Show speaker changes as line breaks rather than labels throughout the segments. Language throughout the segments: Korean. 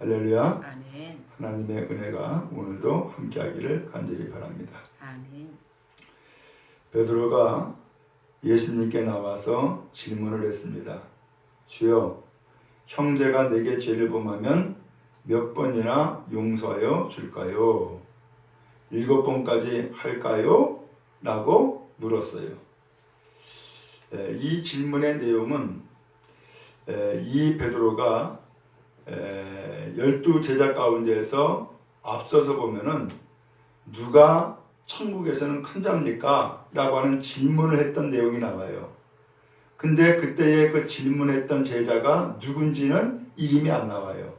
할렐루야.
아멘.
하나님의 은혜가 오늘도 함께하기를 간절히 바랍니다.
아멘.
베드로가 예수님께 나와서 질문을 했습니다. 주여, 형제가 내게 죄를 범하면 몇 번이나 용서하여 줄까요? 7번까지 할까요? 라고 물었어요. 이 질문의 내용은 이 베드로가 12제자 가운데에서 앞서서 보면은 누가 천국에서는 큰 자입니까? 라고 하는 질문을 했던 내용이 나와요. 근데 그때의 그 질문했던 제자가 누군지는 이름이 안 나와요.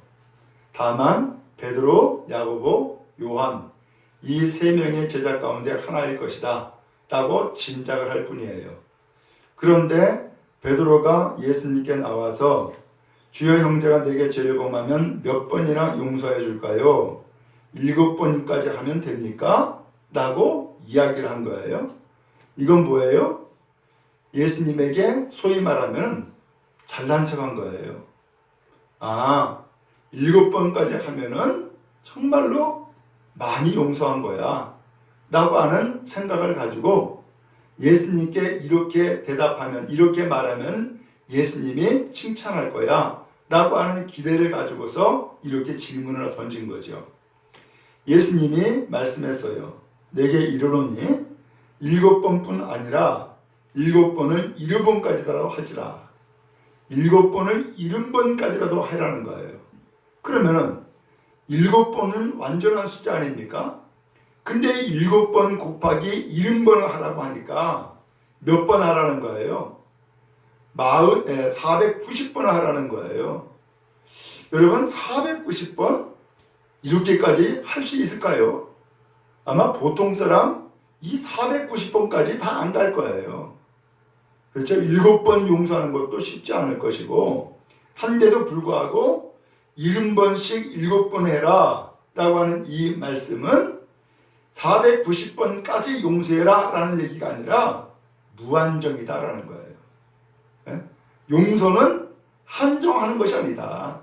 다만 베드로, 야고보, 요한 이 3명의 제자 가운데 하나일 것이다 라고 짐작을 할 뿐이에요. 그런데 베드로가 예수님께 나와서 주여, 형제가 내게 죄를 범하면 몇 번이나 용서해 줄까요? 7번까지 하면 됩니까? 라고 이야기를 한 거예요. 이건 뭐예요? 예수님에게 소위 말하면 잘난 척한 거예요. 7번까지 하면은 정말로 많이 용서한 거야 라고 하는 생각을 가지고 예수님께 이렇게 대답하면, 이렇게 말하면 예수님이 칭찬할 거야 라고 하는 기대를 가지고서 이렇게 질문을 던진 거죠. 예수님이 말씀했어요. 내게 이르노니 7번뿐 아니라 7번을 70번까지라도 하지라. 7번을 70번까지라도 하라는 거예요. 그러면은 7번은 완전한 숫자 아닙니까? 근데 7번 곱하기 70번을 하라고 하니까 몇 번 하라는 거예요? 490번 하라는 거예요. 여러분, 490번 이렇게까지 할 수 있을까요? 아마 보통 사람 이 490번까지 다 안 갈 거예요. 그렇죠? 7번 용서하는 것도 쉽지 않을 것이고, 한데도 불구하고 70번씩 7번 해라 라고 하는 이 말씀은 490번까지 용서해라 라는 얘기가 아니라 무한정이다 라는 거예요. 용서는 한정하는 것이 아니다.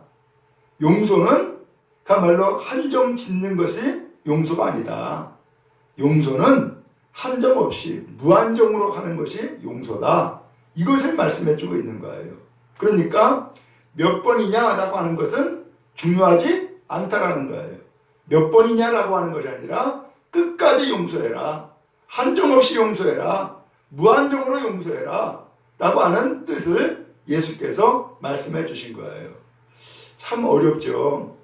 용서는 그야말로 한정 짓는 것이 용서가 아니다. 용서는 한정 없이 무한정으로 하는 것이 용서다. 이것을 말씀해 주고 있는 거예요. 그러니까 몇 번이냐라고 하는 것은 중요하지 않다라는 거예요. 몇 번이냐라고 하는 것이 아니라 끝까지 용서해라. 한정 없이 용서해라. 무한정으로 용서해라. 라고 하는 뜻을 예수께서 말씀해 주신 거예요. 참 어렵죠.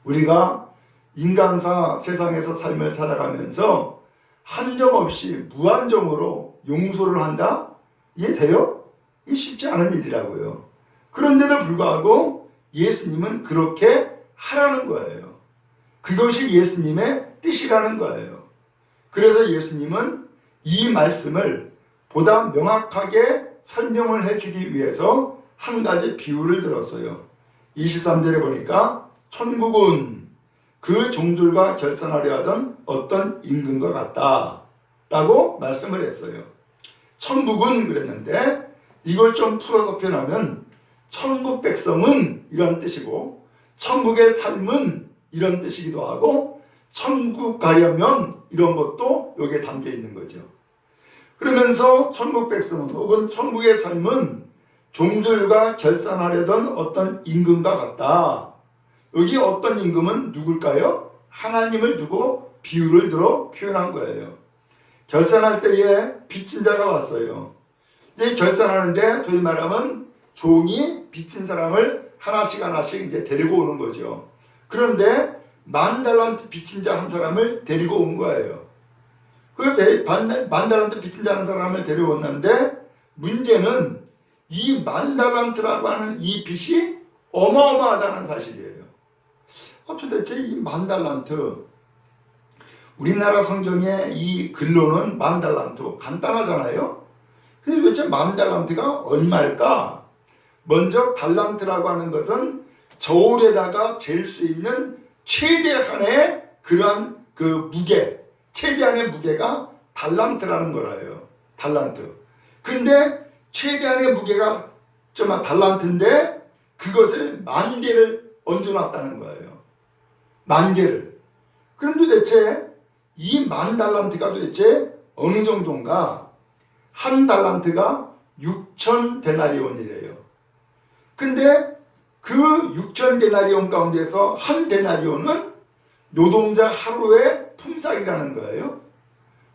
우리가 인간사 세상에서 삶을 살아가면서 한정 없이 무한정으로 용서를 한다? 이게 돼요? 이게 쉽지 않은 일이라고요. 그런데도 불구하고 예수님은 그렇게 하라는 거예요. 그것이 예수님의 뜻이라는 거예요. 그래서 예수님은 이 말씀을 보다 명확하게 설명을 해주기 위해서 한 가지 비유를 들었어요. 23절에 보니까 천국은 그 종들과 결산하려 하던 어떤 임금과 같다 라고 말씀을 했어요. 천국은 그랬는데 이걸 좀 풀어서 표현하면 천국 백성은 이런 뜻이고 천국의 삶은 이런 뜻이기도 하고 천국 가려면 이런 것도 여기에 담겨 있는 거죠. 그러면서 천국 백성은 혹은 천국의 삶은 종들과 결산하려던 어떤 임금과 같다. 여기 어떤 임금은 누굴까요? 하나님을 두고 비유를 들어 표현한 거예요. 결산할 때에 빚진 자가 왔어요. 이제 결산하는데 소위 말하면 종이 빚진 사람을 하나씩 이제 데리고 오는 거죠. 그런데 10,000달란트 빚진 자 한 사람을 데리고 온 거예요. 그 10,000달란트 빚진 자 한 사람을 데려왔는데 문제는 이 10,000달란트라고 하는 이 빚이 어마어마하다는 사실이에요. 도대체 이 10,000달란트, 우리나라 성경의 이 글로는 10,000달란트 간단하잖아요. 근데 도대체 10,000달란트가 얼마일까? 먼저 달란트라고 하는 것은 저울에다가 잴 수 있는 최대한의 그러한 그 무게, 최대한의 무게가 달란트라는 거라요. 달란트. 근데 최대한의 무게가 달란트인데 그것을 10,000개를 얹어놨다는 거예요. 10,000개를. 그럼 도대체 이 10,000달란트가 도대체 어느 정도인가? 한 달란트가 6,000데나리온이래요. 근데 그 6,000데나리온 가운데서 한 데나리온은 노동자 하루의 품삯이라는 거예요.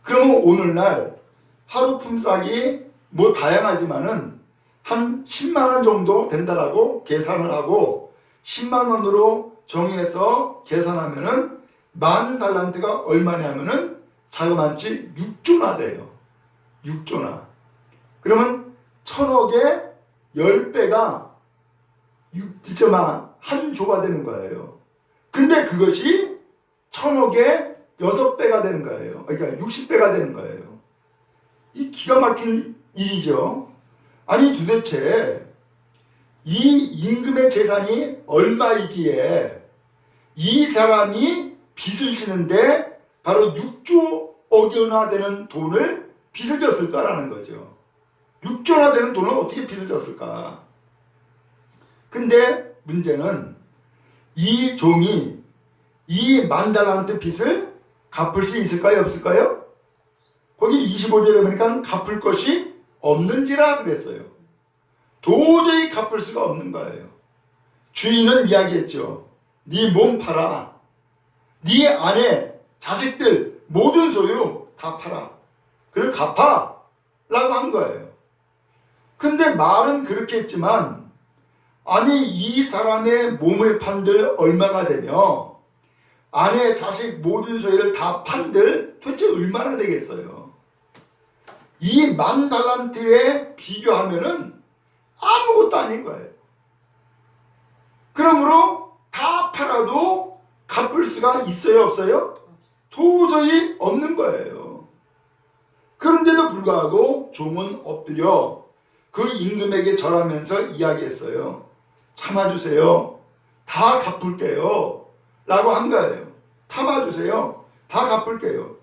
그러면 오늘날 하루 품삯이 뭐 다양하지만은 한 10만 원 정도 된다라고 계산을 하고 10만 원으로 정의해서 계산하면은 10,000달란트가 얼마냐면은 자그마치 6조나 돼요. 6조나. 그러면 1,000억에 10배가 1 조가 되는 거예요. 근데 그것이 1,000억에 6배가 되는 거예요. 그러니까 60배가 되는 거예요. 이 기가 막힌 일이죠. 아니 도대체 이 임금의 재산이 얼마이기에 이 사람이 빚을 지는데 바로 6조억이나 되는 돈을 빚을 졌을까라는 거죠. 6조나 되는 돈을 어떻게 빚을 졌을까? 근데 문제는 이 종이 이 10,000달란트 빚을 갚을 수 있을까요? 없을까요? 거기 25절에 보니까 갚을 것이 없는지라 그랬어요. 도저히 갚을 수가 없는 거예요. 주인은 이야기했죠. 네 몸 팔아. 네 아내, 자식들 모든 소유 다 팔아. 그리고 갚아 라고 한 거예요. 근데 말은 그렇게 했지만 아니 이 사람의 몸을 판들 얼마가 되며 아내, 자식 모든 소유를 다 판들 도대체 얼마나 되겠어요? 이 10,000달란트에 비교하면은 아무것도 아닌 거예요. 그러므로 다 팔아도 갚을 수가 있어요, 없어요? 도저히 없는 거예요. 그런데도 불구하고 종은 엎드려 그 임금에게 절하면서 이야기했어요. 참아주세요. 다 갚을게요. 라고 한 거예요. 참아주세요. 다 갚을게요.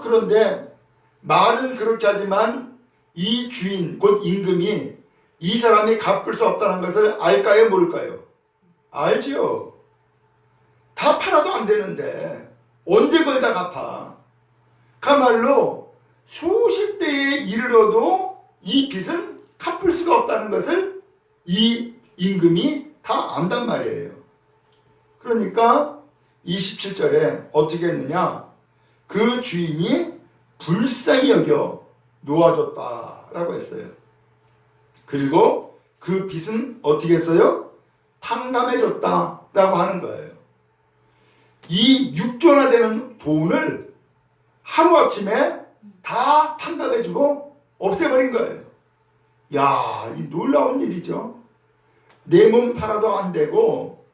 그런데 말은 그렇게 하지만 이 주인, 곧 임금이 이 사람이 갚을 수 없다는 것을 알까요, 모를까요? 알지요. 다 팔아도 안 되는데 언제 그걸 다 갚아? 그야말로 수십 대에 이르러도 이 빚은 갚을 수가 없다는 것을 이 임금이 다 안단 말이에요. 그러니까 27절에 어떻게 했느냐? 그 주인이 불쌍히 여겨 놓아줬다라고 했어요. 그리고 그 빚은 어떻게 했어요? 탕감해줬다라고 하는 거예요. 이 6조나 되는 돈을 하루아침에 다 탕감해주고 없애버린 거예요. 야, 이 놀라운 일이죠. 내 몸 팔아도 안 되고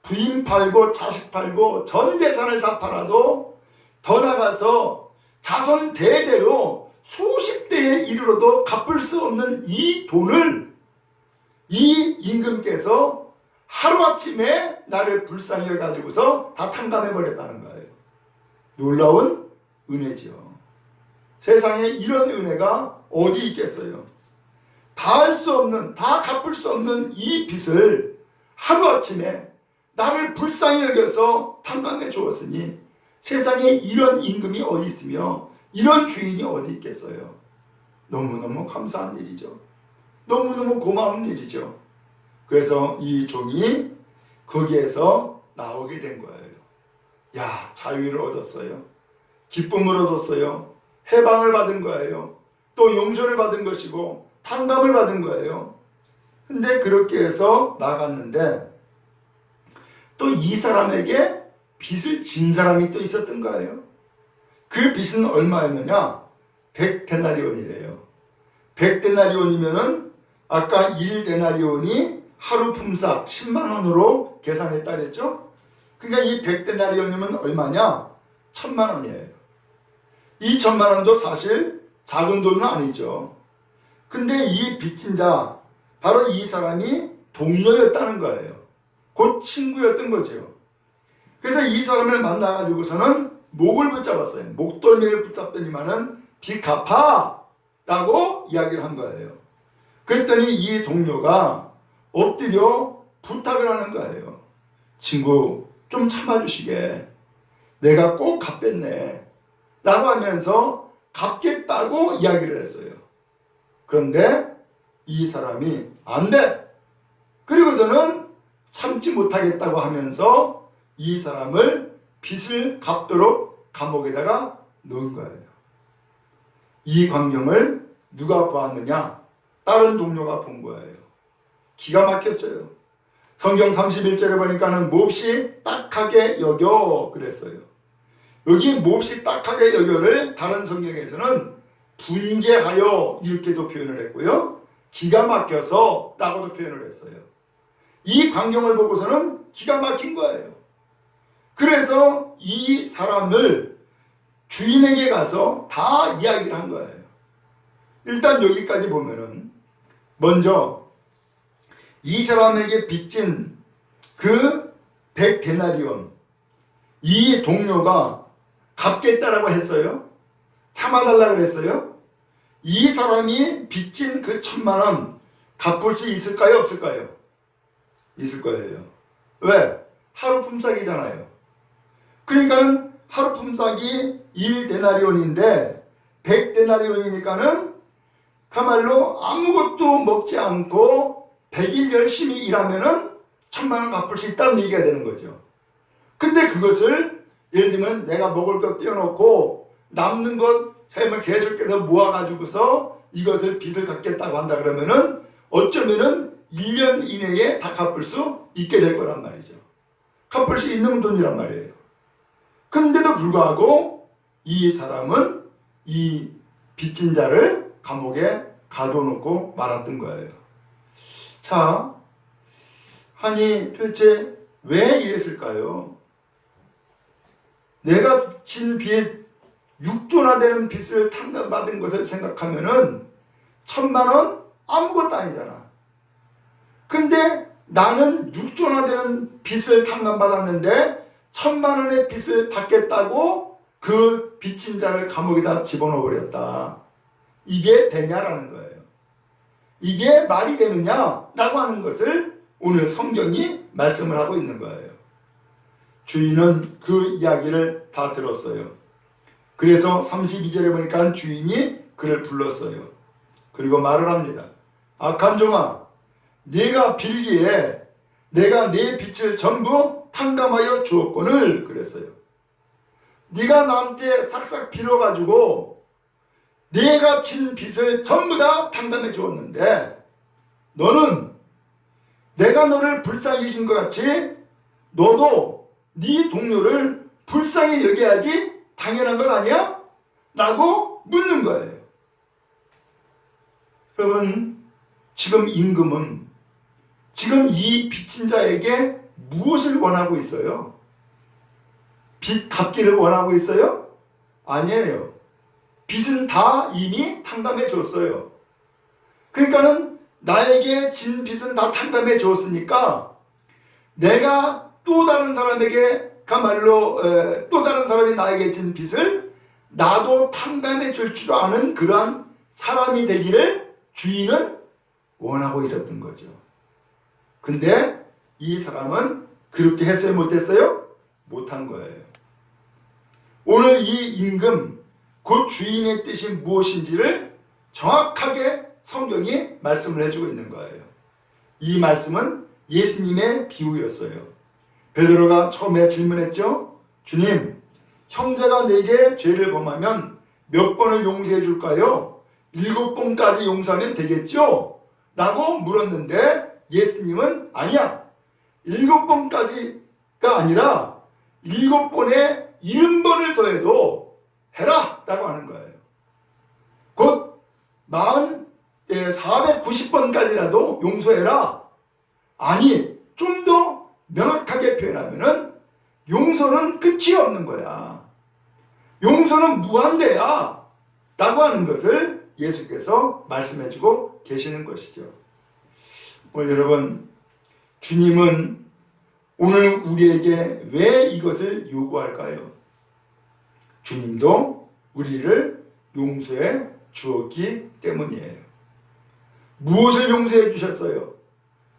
부인 팔고 자식 팔고 전 재산을 다 팔아도 더 나가서 자손 대대로 수십 대에 이르러도 갚을 수 없는 이 돈을 이 임금께서 하루아침에 나를 불쌍히 여가지고서 다 탕감해버렸다는 거예요. 놀라운 은혜지요. 세상에 이런 은혜가 어디 있겠어요. 다 할 수 없는, 다 갚을 수 없는 이 빚을 하루아침에 나를 불쌍히 여겨서 탕감해 주었으니 세상에 이런 임금이 어디 있으며 이런 주인이 어디 있겠어요. 너무너무 감사한 일이죠. 너무너무 고마운 일이죠. 그래서 이 종이 거기에서 나오게 된 거예요. 야, 자유를 얻었어요. 기쁨을 얻었어요. 해방을 받은 거예요. 또 용서를 받은 것이고 탕감을 받은 거예요. 근데 그렇게 해서 나갔는데 또 이 사람에게 빚을 진 사람이 또 있었던 거예요. 그 빚은 얼마였느냐? 100데나리온이래요. 100데나리온이면은 아까 1데나리온이 하루 품삯 10만 원으로 계산했다 그랬죠? 그러니까 이 100데나리온이면 얼마냐? 1,000만 원이에요. 이 1,000만 원도 사실 작은 돈은 아니죠. 근데 이 빚진 자, 바로 이 사람이 동료였다는 거예요. 곧 친구였던 거죠. 그래서 이 사람을 만나가지고서는 목을 붙잡았어요. 목덜미를 붙잡더니만은 빚 갚아! 라고 이야기를 한 거예요. 그랬더니 이 동료가 엎드려 부탁을 하는 거예요. 친구 좀 참아주시게. 내가 꼭 갚겠네. 라고 하면서 갚겠다고 이야기를 했어요. 그런데 이 사람이 안 돼. 그리고서는 참지 못하겠다고 하면서 이 사람을 빚을 갚도록 감옥에다가 넣은 거예요. 이 광경을 누가 보았느냐? 다른 동료가 본 거예요. 기가 막혔어요. 성경 31절에 보니까는 몹시 딱하게 여겨 그랬어요. 여기 몹시 딱하게 여겨를 다른 성경에서는 분개하여 이렇게도 표현을 했고요. 기가 막혀서 라고도 표현을 했어요. 이 광경을 보고서는 기가 막힌 거예요. 그래서 이 사람을 주인에게 가서 다 이야기를 한 거예요. 일단 여기까지 보면은 먼저 이 사람에게 빚진 그 100데나리온 이 동료가 갚겠다라고 했어요. 참아달라고 했어요. 이 사람이 빚진 그 1000만원 갚을 수 있을까요? 없을까요? 있을 거예요. 왜? 하루 품삯이잖아요. 그러니까는 하루 품삯이 1데나리온인데 100데나리온이니까는 그야말로 아무것도 먹지 않고 100일 열심히 일하면은 1000만원 갚을 수 있다는 얘기가 되는 거죠. 근데 그것을 예를 들면 내가 먹을 것 떼어놓고 남는 것 계속해서 모아가지고서 이것을 빚을 갚겠다고 한다 그러면은 어쩌면은 1년 이내에 다 갚을 수 있게 될 거란 말이죠. 갚을 수 있는 돈이란 말이에요. 근데도 불구하고 이 사람은 이 빚진 자를 감옥에 가둬놓고 말았던 거예요. 자, 아니 도대체 왜 이랬을까요? 내가 진 빚 6조나 되는 빚을 탕감받은 것을 생각하면은 1000만원 아무것도 아니잖아. 근데 나는 6조나 되는 빚을 탕감받았는데 1000만원의 빚을 받겠다고 그 빚진 자를 감옥에다 집어넣어 버렸다. 이게 되냐라는 거예요. 이게 말이 되느냐라고 하는 것을 오늘 성경이 말씀을 하고 있는 거예요. 주인은 그 이야기를 다 들었어요. 그래서 32절에 보니까 주인이 그를 불렀어요. 그리고 말을 합니다. 악한 종아, 네가 빌기에 내가 네 빚을 전부 탕감하여 주었거늘 그랬어요. 네가 나한테 싹싹 빌어가지고 네가 진 빚을 전부 다 탕감해 주었는데 너는 내가 너를 불쌍히 여긴 것 같이 너도 네 동료를 불쌍히 여겨야지 당연한 건 아니야? 라고 묻는 거예요. 여러분, 지금 임금은 지금 이 빚진 자에게 무엇을 원하고 있어요? 빚 갚기를 원하고 있어요? 아니에요. 빚은 다 이미 탕감해 줬어요. 그러니까는 나에게 진 빚은 다 탕감해 줬으니까 내가 또 다른 사람에게 그야말로 또 다른 사람이 나에게 진 빚을 나도 탕감해 줄 줄 아는 그러한 사람이 되기를 주인은 원하고 있었던 거죠. 근데 이 사람은 그렇게 했어요? 못했어요? 못한 거예요. 오늘 이 임금 그 주인의 뜻이 무엇인지를 정확하게 성경이 말씀을 해주고 있는 거예요. 이 말씀은 예수님의 비유였어요. 베드로가 처음에 질문했죠. 주님, 형제가 내게 죄를 범하면 몇 번을 용서해 줄까요? 7번까지 용서하면 되겠죠? 라고 물었는데 예수님은 아니야. 7번까지가 아니라 7번에 70번을 더해도 해라! 라고 하는 거예요. 곧 490번까지라도 용서해라. 아니, 좀 더 명확하게 표현하면은 용서는 끝이 없는 거야. 용서는 무한대야. 라고 하는 것을 예수께서 말씀해주고 계시는 것이죠. 오늘 여러분, 주님은 오늘 우리에게 왜 이것을 요구할까요? 주님도 우리를 용서해 주었기 때문이에요. 무엇을 용서해 주셨어요?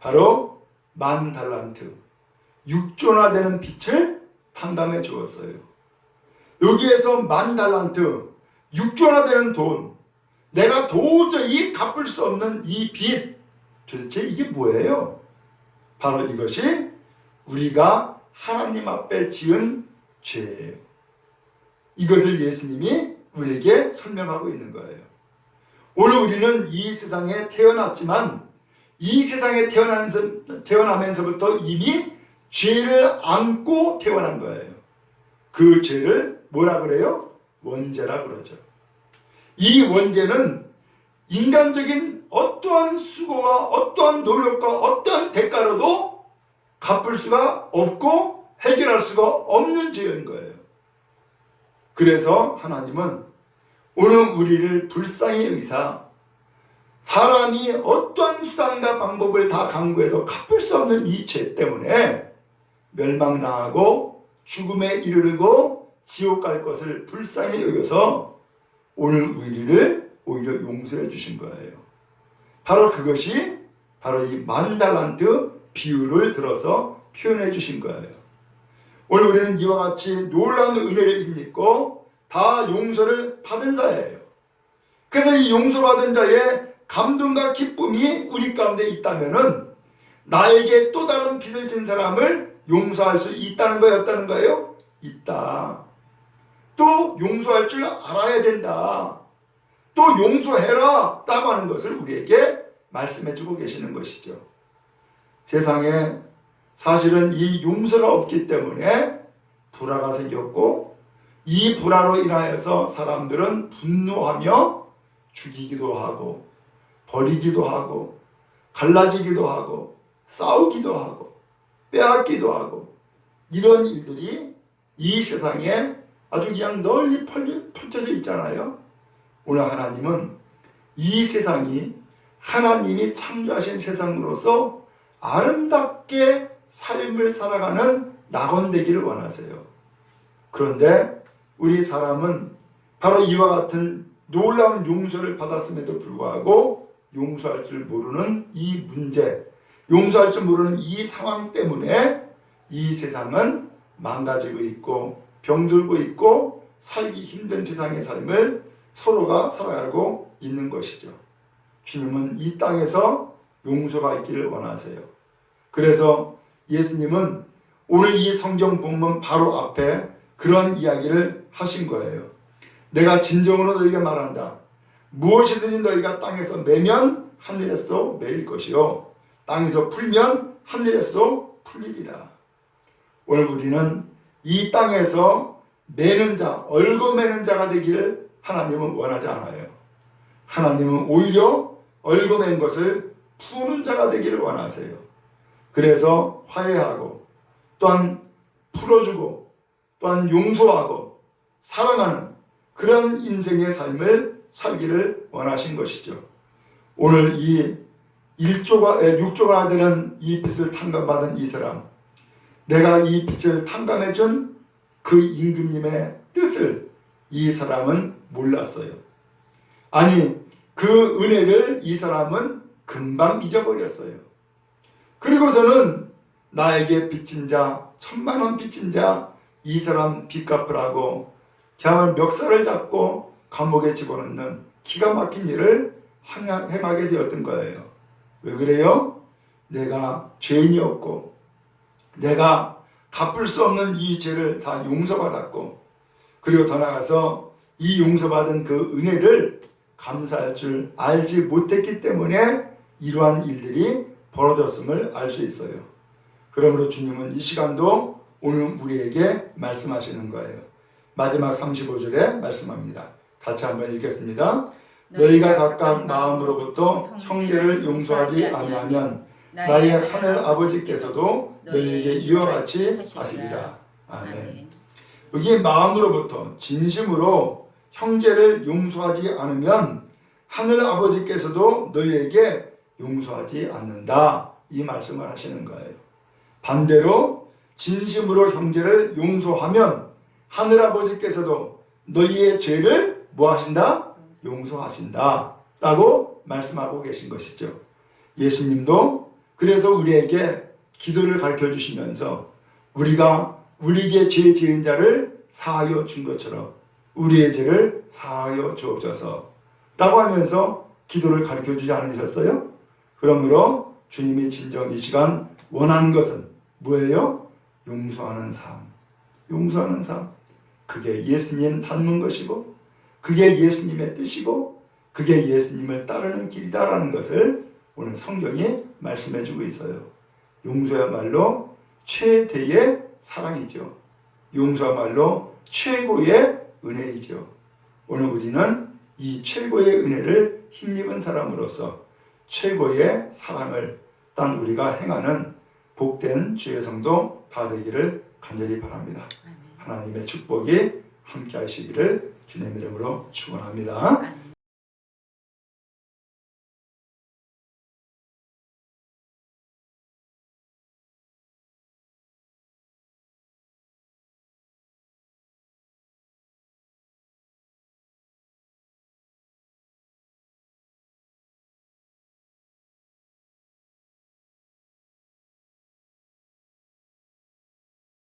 바로 10,000달란트. 6조나 되는 빛을 탕감해 주었어요. 여기에서 10,000달란트, 6조나 되는 돈, 내가 도저히 갚을 수 없는 이 빚, 도대체 이게 뭐예요? 바로 이것이 우리가 하나님 앞에 지은 죄예요. 이것을 예수님이 우리에게 설명하고 있는 거예요. 오늘 우리는 이 세상에 태어났지만 이 세상에 태어나면서부터 이미 죄를 안고 태어난 거예요. 그 죄를 뭐라 그래요? 원죄라 그러죠. 이 원죄는 인간적인 어떠한 수고와 어떠한 노력과 어떠한 대가로도 갚을 수가 없고 해결할 수가 없는 죄인 거예요. 그래서 하나님은 오늘 우리를 불쌍히 여기사 사람이 어떠한 수단과 방법을 다 강구해도 갚을 수 없는 이 죄 때문에 멸망당하고 죽음에 이르르고 지옥 갈 것을 불쌍히 여겨서 오늘 우리를 오히려 용서해 주신 거예요. 바로 그것이 바로 이 10,000달란트 비유를 들어서 표현해 주신 거예요. 오늘 우리는 이와 같이 놀라운 은혜를 입고 다 용서를 받은 자예요. 그래서 이 용서받은 자의 감동과 기쁨이 우리 가운데 있다면은 나에게 또 다른 빚을 진 사람을 용서할 수 있다는 거예요, 없다는 거예요? 있다. 또 용서할 줄 알아야 된다. 또 용서해라 라고 하는 것을 우리에게 말씀해 주고 계시는 것이죠. 세상에 사실은 이 용서가 없기 때문에 불화가 생겼고 이 불화로 인하여서 사람들은 분노하며 죽이기도 하고 버리기도 하고 갈라지기도 하고 싸우기도 하고 빼앗기도 하고 이런 일들이 이 세상에 아주 그냥 널리 펼쳐져 있잖아요. 오늘 하나님은 이 세상이 하나님이 창조하신 세상으로서 아름답게 삶을 살아가는 낙원되기를 원하세요. 그런데 우리 사람은 바로 이와 같은 놀라운 용서를 받았음에도 불구하고 용서할 줄 모르는 이 문제, 용서할 줄 모르는 이 상황 때문에 이 세상은 망가지고 있고 병들고 있고 살기 힘든 세상의 삶을 서로가 살아가고 있는 것이죠. 주님은 이 땅에서 용서가 있기를 원하세요. 그래서 예수님은 오늘 이 성경 본문 바로 앞에 그런 이야기를 하신 거예요. 내가 진정으로 너희에게 말한다. 무엇이든지 너희가 땅에서 매면 하늘에서도 매일 것이요 땅에서 풀면 하늘에서도 풀리리라. 오늘 우리는 이 땅에서 매는 자, 얽어매는 자가 되기를 하나님은 원하지 않아요. 하나님은 오히려 얽어맨 것을 푸는 자가 되기를 원하세요. 그래서 화해하고 또한 풀어주고 또한 용서하고 사랑하는 그런 인생의 삶을 살기를 원하신 것이죠. 오늘 이 6조가 되는 이 빚을 탕감받은 이 사람, 내가 이 빚을 탕감해준 그 임금님의 뜻을 이 사람은 몰랐어요. 아니, 그 은혜를 이 사람은 금방 잊어버렸어요. 그리고서는 나에게 빚진 자, 1,000,000원 빚진 자, 이 사람 빚 갚으라고 그야말로 멱살을 잡고 감옥에 집어넣는 기가 막힌 일을 행하게 되었던 거예요. 왜 그래요? 내가 죄인이었고 내가 갚을 수 없는 이 죄를 다 용서받았고 그리고 더 나아가서 이 용서받은 그 은혜를 감사할 줄 알지 못했기 때문에 이러한 일들이 벌어졌음을 알 수 있어요. 그러므로 주님은 이 시간도 오늘 우리에게 말씀하시는 거예요. 마지막 35절에 말씀합니다. 같이 한번 읽겠습니다. 너희가 각각 마음으로부터 형제를 용서하지 아니하면 나의 하늘 아버지께서도 너희에게 이와 같이 하시리라. 아멘. 여기 마음으로부터 진심으로 형제를 용서하지 않으면 하늘 아버지께서도 너희에게 용서하지 않는다. 이 말씀을 하시는 거예요. 반대로 진심으로 형제를 용서하면 하늘 아버지께서도 너희의 죄를 뭐 하신다? 용서하신다 라고 말씀하고 계신 것이죠. 예수님도 그래서 우리에게 기도를 가르쳐 주시면서 우리가 우리에게 죄 지은 자를 사하여 준 것처럼 우리의 죄를 사하여 주옵소서 라고 하면서 기도를 가르쳐주지 않으셨어요? 그러므로 주님이 진정 이 시간 원하는 것은 뭐예요? 용서하는 삶. 용서하는 삶. 그게 예수님 닮은 것이고 그게 예수님의 뜻이고 그게 예수님을 따르는 길이다라는 것을 오늘 성경이 말씀해 주고 있어요. 용서야말로 최대의 사랑이죠. 용서야말로 최고의 은혜이죠. 오늘 우리는 이 최고의 은혜를 힘입은 사람으로서 최고의 사랑을 딴 우리가 행하는 복된 주의 성도 다 되기를 간절히 바랍니다. 하나님의 축복이 함께 하시기를 주님의 이름으로 축원합니다.